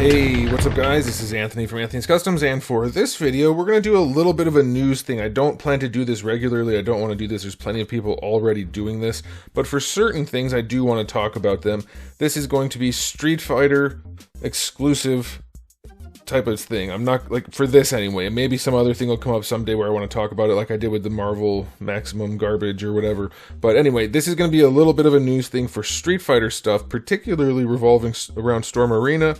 Hey, what's up guys? This is Anthony from Anthony's Customs, and for this video, we're going to do a little bit of a news thing. I don't plan to do this regularly. I don't want to do this. There's plenty of people already doing this, but for certain things, I do want to talk about them. This is going to be Street Fighter exclusive type of thing. I'm not, like, for this anyway. Maybe some other thing will come up someday where I want to talk about it like I did with the Marvel Maximum Garbage or whatever. But anyway, this is going to be a little bit of a news thing for Street Fighter stuff, particularly revolving around Storm Arena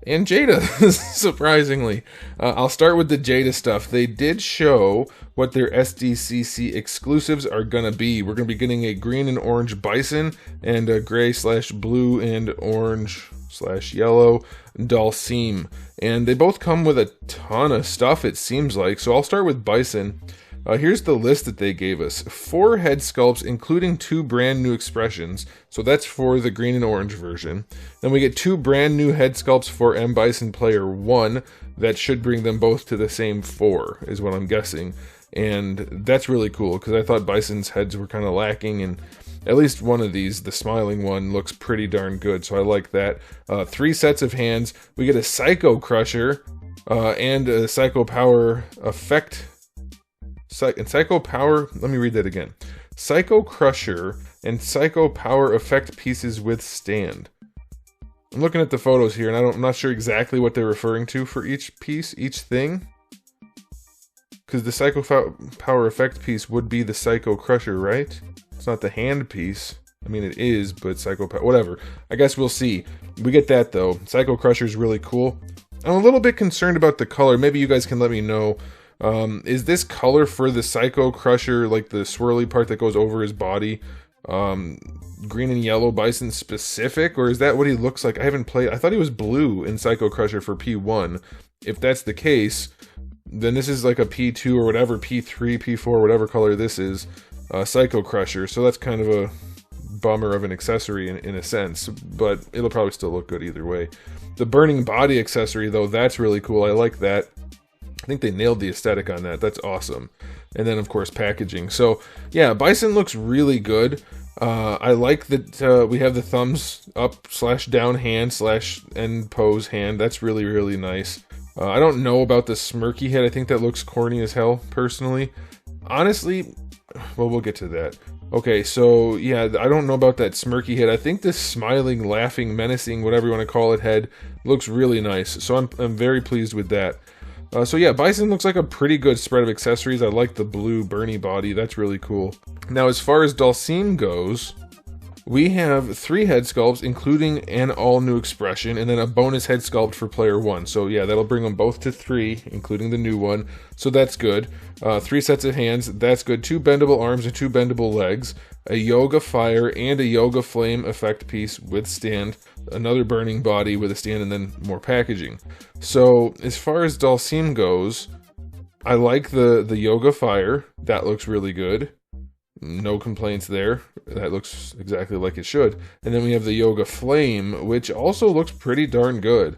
and Jada, surprisingly. I'll start with the Jada stuff. They did show what their SDCC exclusives are going to be. We're going to be getting a green and orange Bison and a gray/blue and orange/yellow Dhalsim. And they both come with a ton of stuff, it seems like. So I'll start with Bison. Here's the list that they gave us. 4 head sculpts, including 2 brand new expressions. So that's for the green and orange version. Then we get 2 brand new head sculpts for M Bison Player 1. That should bring them both to the same 4, is what I'm guessing. And that's really cool, because I thought Bison's heads were kind of lacking, and at least one of these, the smiling one, looks pretty darn good, so I like that. 3 sets of hands. We get a Psycho Crusher and a Psycho Power Effect. Psycho Power, let me read that again. Psycho Crusher and Psycho Power Effect pieces with stand. I'm looking at the photos here, and I'm not sure exactly what they're referring to for each piece, each thing. Because the Psycho Power Effect piece would be the Psycho Crusher, right? It's not the hand piece. I mean, it is, but Psycho Power, whatever. I guess we'll see. We get that, though. Psycho Crusher is really cool. I'm a little bit concerned about the color. Maybe you guys can let me know. Is this color for the Psycho Crusher, like the swirly part that goes over his body, green and yellow Bison specific, or is that what he looks like? I haven't played. I thought he was blue in Psycho Crusher for P1. If that's the case, then this is like a P2 or whatever, P3, P4, whatever color this is, Psycho Crusher. So that's kind of a bummer of an accessory in a sense, but it'll probably still look good either way. The burning body accessory, though, that's really cool. I like that. I think they nailed the aesthetic on that. That's awesome. And then, of course, packaging. So, yeah, Bison looks really good. I like that we have the thumbs up/down hand/end pose hand. That's really, really nice. I don't know about the smirky head. I think that looks corny as hell, personally. Honestly, well, we'll get to that. Okay, so, yeah, I don't know about that smirky head. I think this smiling, laughing, menacing, whatever you want to call it, head looks really nice. So I'm very pleased with that. So yeah, Bison looks like a pretty good spread of accessories. I like the blue Bernie body. That's really cool. Now, as far as Dhalsim goes, we have 3 head sculpts, including an all-new expression, and then a bonus head sculpt for player 1. So yeah, that'll bring them both to 3, including the new one. So that's good. 3 sets of hands. That's good. 2 bendable arms and 2 bendable legs. A Yoga Fire and a Yoga Flame effect piece with stand. Another burning body with a stand, and then more packaging. So as far as Dhalsim goes, I like the Yoga Fire. That looks really good. No complaints there. That looks exactly like it should. And then we have the Yoga Flame, which also looks pretty darn good.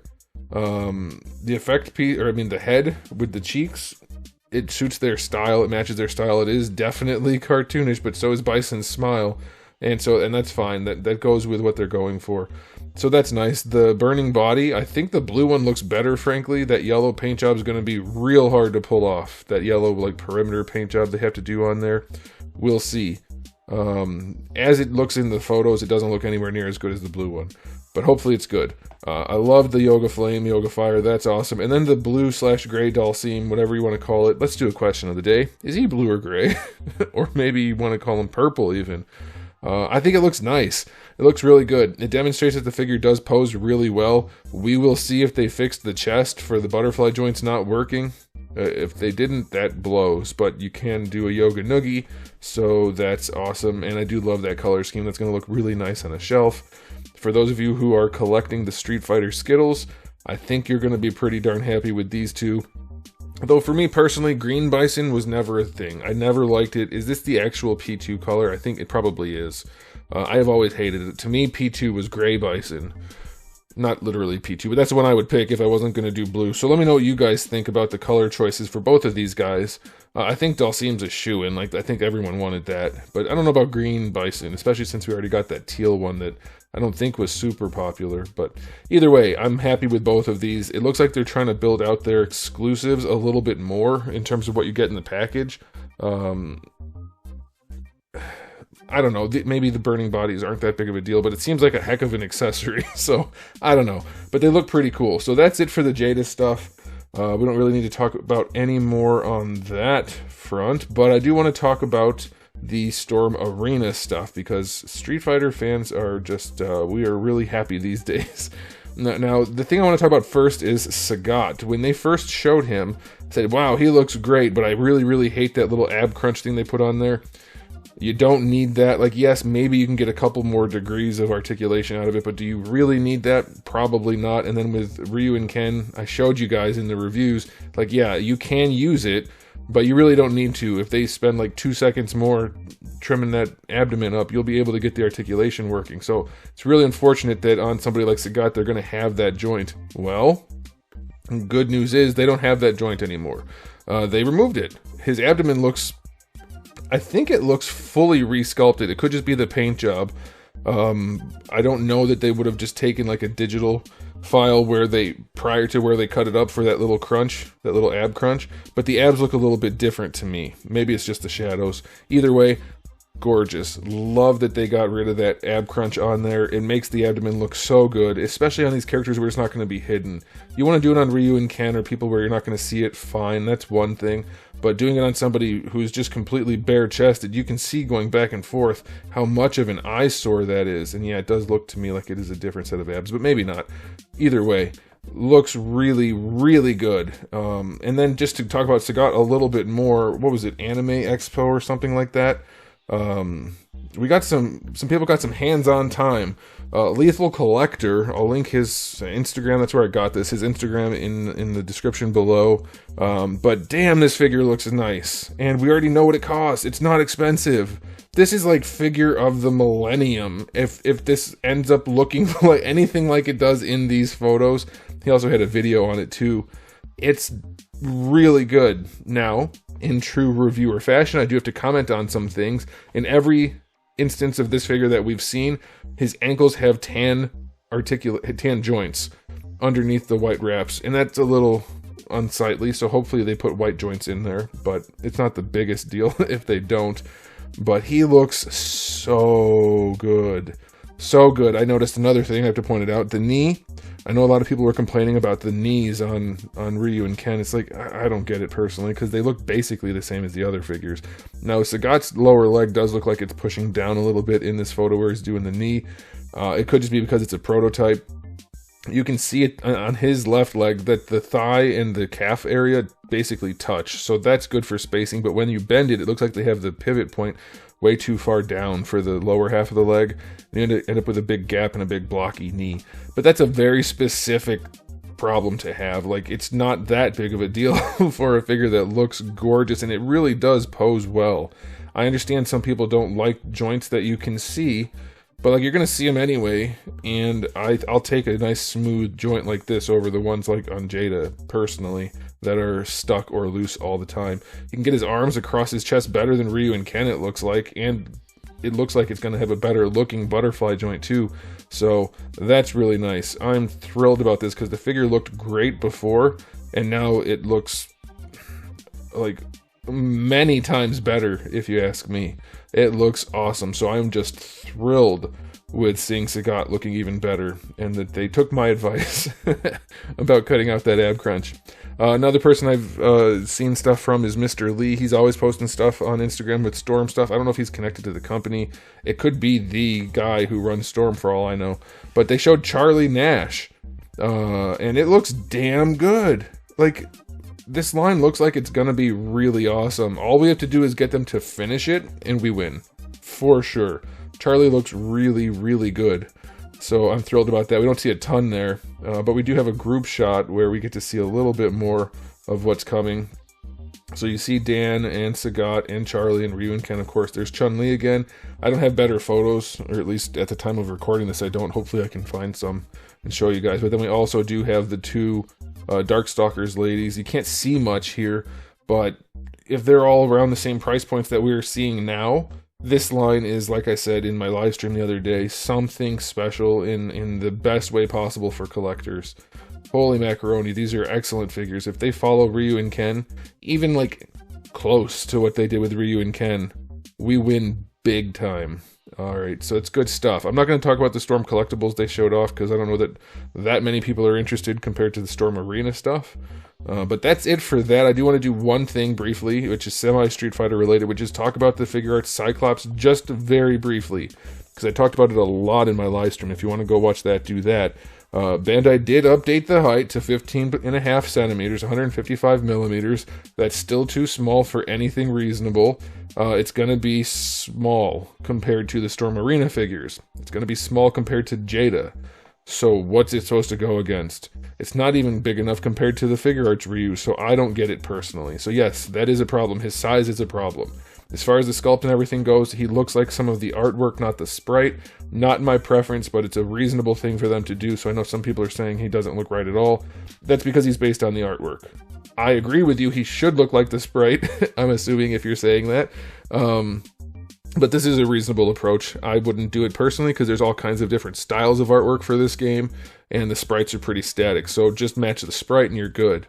The effect piece, or I mean the head with the cheeks, it suits their style. It matches their style. It is definitely cartoonish, but so is Bison's smile. And that's fine. That goes with what they're going for. So that's nice. The burning body, I think the blue one looks better, frankly. That yellow paint job is going to be real hard to pull off. That yellow, like, perimeter paint job they have to do on there. We'll see. As it looks in the photos, it doesn't look anywhere near as good as the blue one. But hopefully it's good. I love the Yoga Flame, Yoga Fire. That's awesome. And then the blue/gray Dhalsim, whatever you want to call it. Let's do a question of the day. Is he blue or gray? Or maybe you want to call him purple, even. I think it looks nice. It looks really good. It demonstrates that the figure does pose really well. We will see if they fixed the chest for the butterfly joints not working. If they didn't, that blows. But you can do a Yoga Noogie, so that's awesome. And I do love that color scheme. That's going to look really nice on a shelf. For those of you who are collecting the Street Fighter Skittles, I think you're going to be pretty darn happy with these two. Though for me personally, green Bison was never a thing. I never liked it. Is this the actual P2 color? I think it probably is. I have always hated it. To me, P2 was gray Bison. Not literally P2, but that's the one I would pick if I wasn't going to do blue. So let me know what you guys think about the color choices for both of these guys. I think Dulcine's a shoo-in. Like, I think everyone wanted that. But I don't know about green bison, especially since we already got that teal one that I don't think was super popular. But either way, I'm happy with both of these. It looks like they're trying to build out their exclusives a little bit more in terms of what you get in the package. I don't know, maybe the burning bodies aren't that big of a deal, but it seems like a heck of an accessory, so I don't know. But they look pretty cool. So that's it for the Jada stuff. We don't really need to talk about any more on that front, but I do want to talk about the Storm Arena stuff, because Street Fighter fans are just, we are really happy these days. Now, the thing I want to talk about first is Sagat. When they first showed him, I said, wow, he looks great, but I really, really hate that little ab crunch thing they put on there. You don't need that. Like, yes, maybe you can get a couple more degrees of articulation out of it, but do you really need that? Probably not. And then with Ryu and Ken, I showed you guys in the reviews, like, yeah, you can use it, but you really don't need to. If they spend like 2 seconds more trimming that abdomen up, you'll be able to get the articulation working. So it's really unfortunate that on somebody like Sagat, they're going to have that joint. Well, good news is they don't have that joint anymore. They removed it. His abdomen looks, I think it looks fully resculpted. It could just be the paint job. I don't know that they would have just taken like a digital file where they, prior to where they cut it up for that little crunch, that little ab crunch, but the abs look a little bit different to me. Maybe it's just the shadows. Either way, gorgeous. Love that they got rid of that ab crunch on there. It makes the abdomen look so good, especially on these characters where it's not going to be hidden. You want to do it on Ryu and Ken or people where you're not going to see it, fine, that's one thing. But doing it on somebody who's just completely bare-chested, you can see going back and forth how much of an eyesore that is. And yeah, it does look to me like it is a different set of abs, but maybe not. Either way, looks really, really good. And then just to talk about Sagat a little bit more, what was it, Anime Expo or something like that? We got some people got some hands-on time. Lethal Collector, I'll link his Instagram, that's where I got this, his Instagram in the description below. But damn, this figure looks nice. And we already know what it costs. It's not expensive. This is like figure of the millennium. If this ends up looking like anything like it does in these photos. He also had a video on it too. It's really good. Now, in true reviewer fashion, I do have to comment on some things. In every instance of this figure that we've seen, his ankles have tan joints underneath the white wraps, and that's a little unsightly, so hopefully they put white joints in there, but it's not the biggest deal if they don't. But he looks so good. So good. I noticed another thing, I have to point it out. The knee. I know a lot of people were complaining about the knees on Ryu and Ken. It's like, I don't get it personally, because they look basically the same as the other figures. Now, Sagat's lower leg does look like it's pushing down a little bit in this photo where he's doing the knee. It could just be because it's a prototype. You can see it on his left leg that the thigh and the calf area basically touch. So that's good for spacing, but when you bend it, it looks like they have the pivot point way too far down for the lower half of the leg. You end up with a big gap and a big blocky knee. But that's a very specific problem to have. Like, it's not that big of a deal for a figure that looks gorgeous, and it really does pose well. I understand some people don't like joints that you can see, but like, you're gonna see them anyway, and I'll take a nice smooth joint like this over the ones like on Jada, personally, that are stuck or loose all the time. You can get his arms across his chest better than Ryu and Ken, it looks like, and it looks like it's gonna have a better looking butterfly joint too. So that's really nice. I'm thrilled about this because the figure looked great before, and now it looks like many times better, if you ask me. It looks awesome, so I'm just thrilled with seeing Sagat looking even better, and that they took my advice about cutting out that ab crunch. Another person I've seen stuff from is Mr. Lee. He's always posting stuff on Instagram with Storm stuff. I don't know if he's connected to the company. It could be the guy who runs Storm for all I know. But they showed Charlie Nash, and it looks damn good. Like, this line looks like it's gonna be really awesome. All we have to do is get them to finish it, and we win. For sure. Charlie looks really, really good. So I'm thrilled about that. We don't see a ton there, but we do have a group shot where we get to see a little bit more of what's coming. So you see Dan and Sagat and Charlie and Ryu and Ken, of course. There's Chun-Li again. I don't have better photos, or at least at the time of recording this I don't. Hopefully I can find some and show you guys. But then we also do have the two Darkstalkers ladies. You can't see much here, but if they're all around the same price points that we're seeing now, this line is, like I said in my live stream the other day, something special in the best way possible for collectors. Holy macaroni, these are excellent figures. If they follow Ryu and Ken, even like close to what they did with Ryu and Ken, we win big time. Alright, so it's good stuff. I'm not going to talk about the Storm Collectibles they showed off, because I don't know that many people are interested compared to the Storm Arena stuff. But that's it for that. I do want to do one thing briefly, which is semi-Street Fighter related, which is talk about the figure arts Cyclops just very briefly, because I talked about it a lot in my live stream. If you want to go watch that, do that. Bandai did update the height to 15.5 centimeters, 155 millimeters. That's still too small for anything reasonable. It's going to be small compared to the Storm Arena figures. It's going to be small compared to Jada. So what's it supposed to go against? It's not even big enough compared to the figure arts Ryu, so I don't get it personally. So yes, that is a problem. His size is a problem. As far as the sculpt and everything goes, he looks like some of the artwork, not the sprite. Not my preference, but it's a reasonable thing for them to do. So I know some people are saying he doesn't look right at all. That's because he's based on the artwork. I agree with you, he should look like the sprite. I'm assuming if you're saying that. But this is a reasonable approach. I wouldn't do it personally because there's all kinds of different styles of artwork for this game, and the sprites are pretty static. So just match the sprite and you're good.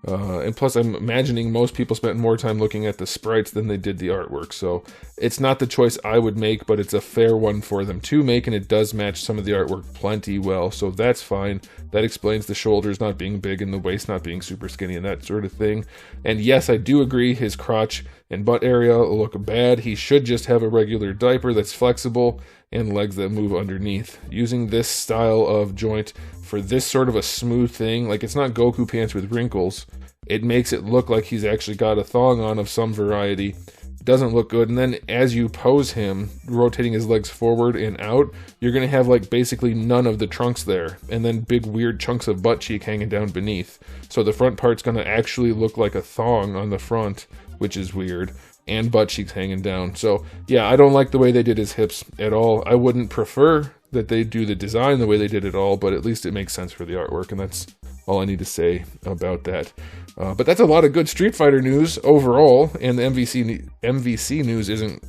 And plus, I'm imagining most people spent more time looking at the sprites than they did the artwork. So it's not the choice I would make, but it's a fair one for them to make, and it does match some of the artwork plenty well. So that's fine. That explains the shoulders not being big and the waist not being super skinny and that sort of thing. And yes, I do agree his crotch and butt area look bad. He should just have a regular diaper that's flexible and legs that move underneath. Using this style of joint for this sort of a smooth thing, like it's not Goku pants with wrinkles, it makes it look like he's actually got a thong on of some variety. Doesn't look good. And then as you pose him, rotating his legs forward and out, you're going to have like basically none of the trunks there, and then big weird chunks of butt cheek hanging down beneath. So the front part's going to actually look like a thong on the front, which is weird, and butt cheeks hanging down. So yeah, I don't like the way they did his hips at all. I wouldn't prefer that they do the design the way they did it all, but at least it makes sense for the artwork, and that's all I need to say about that. But that's a lot of good Street Fighter news overall, and the MVC news isn't,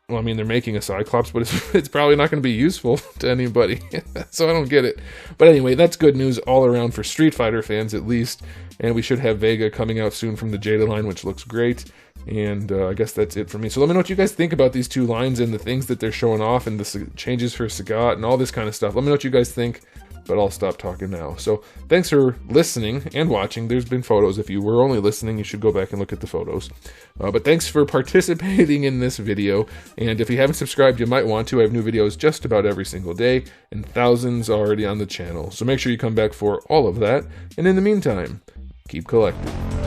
well, I mean, they're making a Cyclops, but it's probably not going to be useful to anybody, so I don't get it. But anyway, that's good news all around for Street Fighter fans, at least, and we should have Vega coming out soon from the Jada line, which looks great. And I guess that's it for me. So let me know what you guys think about these two lines and the things that they're showing off and the changes for Sagat and all this kind of stuff. Let me know what you guys think, but I'll stop talking now. So thanks for listening and watching. There's been photos. If you were only listening, you should go back and look at the photos. But thanks for participating in this video. And if you haven't subscribed, you might want to. I have new videos just about every single day, and thousands already on the channel. So make sure you come back for all of that. And in the meantime, keep collecting.